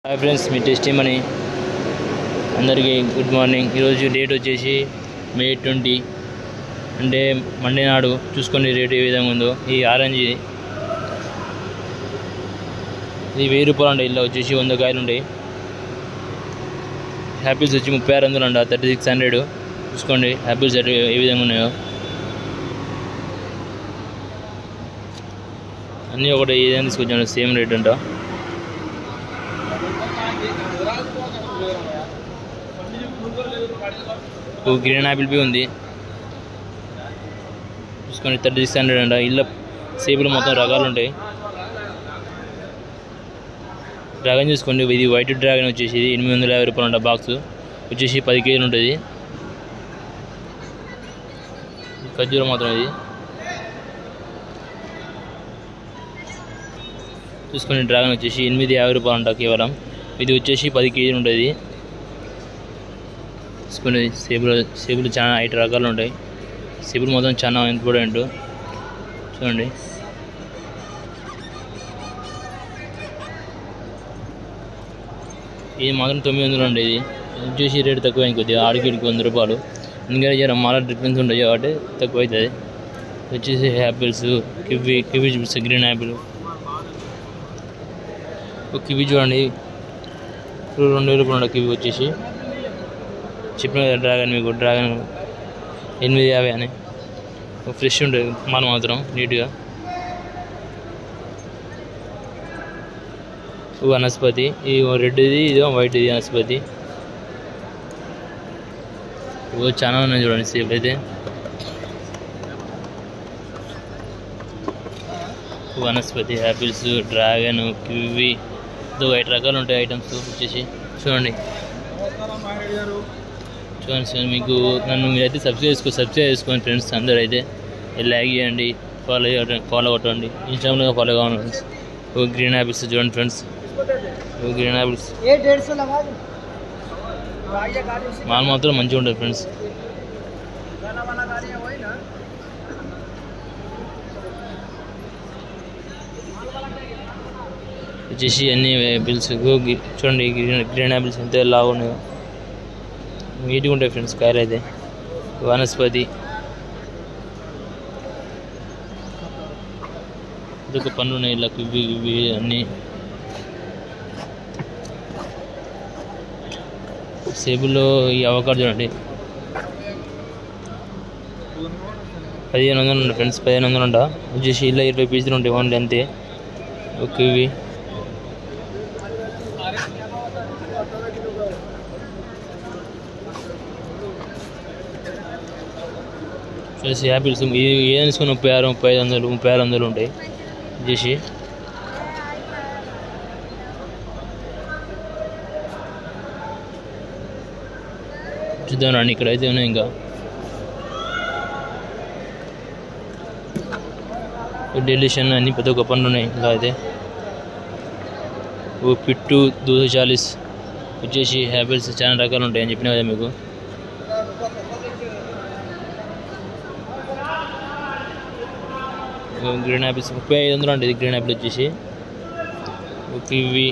Hi friends, మీ tasty money అందరికీ good morning. ఈరోజు date వచ్చేసి May 20 అంటే మండే నాడు. చూసుకోండి రేటు ఏ విధంగా ఉందో. ఈ ఆరెంజ్ ఇది 1000 రూపాయలు ఉంటాయి. ఇలా వచ్చేసి 100 కాయలు ఉంటాయి. యాపిల్స్ వచ్చి 3600 అంట, 3600. చూసుకోండి యాపిల్స్ ఏ విధంగా ఉన్నాయో. అన్నీ ఒకటి ఏదైనా తీసుకొచ్చాను, సేమ్ రేట్ అంట. గ్రీన్ యాపిల్ పీ ఉంది, చూసుకోండి 3600 అంట. ఇలా సేపులు మొత్తం రకాలు ఉంటాయి. డ్రాగన్ చూసుకోండి, ఇది వైట్ డ్రాగన్ వచ్చేసి 850 రూపాయలు అంట. బాక్స్ వచ్చేసి 10 కేజీలు ఉంటుంది. ఖర్జూరం మాత్రం ఇది చూసుకోండి. డ్రాగన్ వచ్చేసి 850 రూపాయలు అంట కేవలం. ఇది వచ్చేసి 10 కేజీలు ఉంటుంది. చూసుకోండి సేపులు చాలా 5 రకాలు ఉంటాయి. సేపులు మొత్తం చాలా ఇంపార్టెంట్. చూడండి ఇది మాత్రం 900 అండి. ఇది వచ్చేసి రేటు తక్కువ కొద్దిగా, ఆడికి 100 రూపాయలు. ఎందుకంటే జర మాల డిఫరెన్స్ ఉంటుంది కాబట్టి తక్కువ అవుతుంది. వచ్చేసి యాపిల్స్, కివీ చూపిస్తే గ్రీన్ యాపిల్. కివీ చూడండి 2000 రూపాయలు ఉంటుంది. కివీ వచ్చేసి చెప్పిన కదా డ్రాగన్, మీకు డ్రాగన్ 850 అని. ఫ్రెష్ ఉంటుంది మాల మాత్రం నీట్గా. వనస్పతి ఇది రెడ్ది, ఇది వైట్, ఇది వనస్పతి. చాలా ఉన్నాయి చూడండి సేపు అయితే. వనస్పతి, యాపిల్స్, డ్రాగన్, కివీ, 5 రకాలు ఉంటాయి ఐటమ్స్ వచ్చేసి. చూడండి మీకు నన్ను మీరైతే సబ్స్క్రైబ్ చేసుకోండి ఫ్రెండ్స్. అందరూ అయితే లైక్ చేయండి, ఫాలో కొట్టండి. ఇన్స్టాగ్రామ్లో ఫాలో కావాలి ఫ్రెండ్స్. గ్రీన్ యాపిల్స్ చూడండి ఫ్రెండ్స్, గ్రీన్ యాపిల్స్ మాల్ మాత్రం మంచిగా ఉంటుంది ఫ్రెండ్స్. వచ్చేసి అన్ని యాపిల్స్ చూడండి. గ్రీన్ యాపిల్స్ ఎంత లాగా ఉన్నాయో, నీట్గా ఉంటాయి ఫ్రెండ్స్ కాయలు అయితే. వనస్పతి ఇదొక పండ్లు ఉన్నాయి. ఇలా ఇవి అన్నీ సేబుల్లో. ఈ అవకాడో చూడండి 1500 ఉంటాయి ఫ్రెండ్స్, 1500 అంట. వచ్చేసి ఇలా 20 పీసులు ఉంటాయి ఓన్లీ, అంతే. ఓకే ఇవి యాపిల్స్ ఏదైనా తీసుకుని 3600 ఉంటాయి. చేసి చూద్దాం రండి, ఇక్కడ అయితే ఉన్నాయి. ఇంకా డెలిషన్ అన్ని పెద్ద ఒక పండ్లు ఉన్నాయి. ఇలా అయితే పిట్టు 240 వచ్చేసి యాపిల్స్ చాలా రకాలు ఉంటాయి అని చెప్పిన కదా మీకు. గ్రీన్ యాపిల్స్ 3500 అంటే. ఇది గ్రీన్ యాపిల్ వచ్చేసి. ఇవి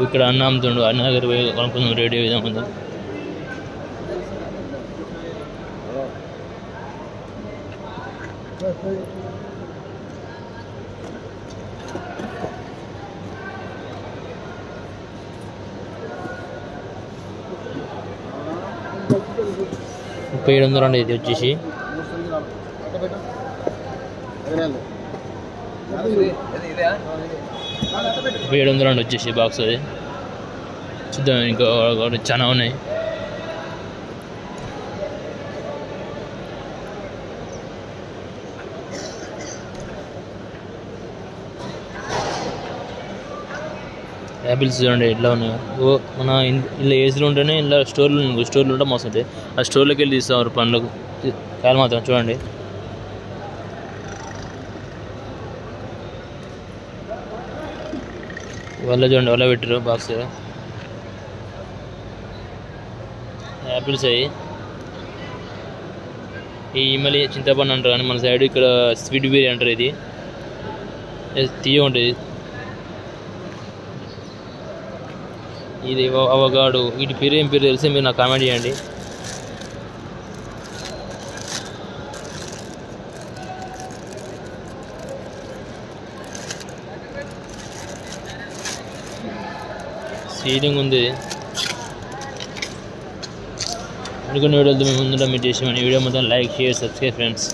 ఇక్కడ అన్న అమ్ముతుండు, అన్న దగ్గర పోయి కొనుక్కుందాం రేట్ ఏ విధంగా ఉందో. $3700 అండి. ఇది వచ్చేసి 700 అండి వచ్చేసి బాక్స్. అది చూద్దాం, ఇంకా చాలా ఉన్నాయి. యాపిల్స్ చూడండి ఎట్లా ఉన్నాయో. మన ఇలా ఏసీలు ఉంటేనే ఇలా స్టోర్లు ఉంటే మస్తు ఉంటాయి. ఆ స్టోర్లోకి వెళ్ళి తీస్తాం పండ్లకు కాయలు మాత్రం. చూడండి చూడండి వల్ల పెట్టారు బాక్స్. యాపిల్స్ అవి ఈ మళ్ళీ చింతపండు అంటారు కానీ మన సైడ్ ఇక్కడ స్వీట్ బీర్ అంటారు. ఇది తీయ ఉంటుంది. ఇది అవగాడు. వీటి పేరు ఏం పేరు తెలిసి మీరు నాకు కామెంట్ చేయండి. సీలింగ్ ఉంది. అనుకున్న వీడియోలతో మేము ముందుగా మీరు చేసామని వీడియో మొత్తం లైక్ షేర్ సబ్స్క్రైబ్ ఫ్రెండ్స్.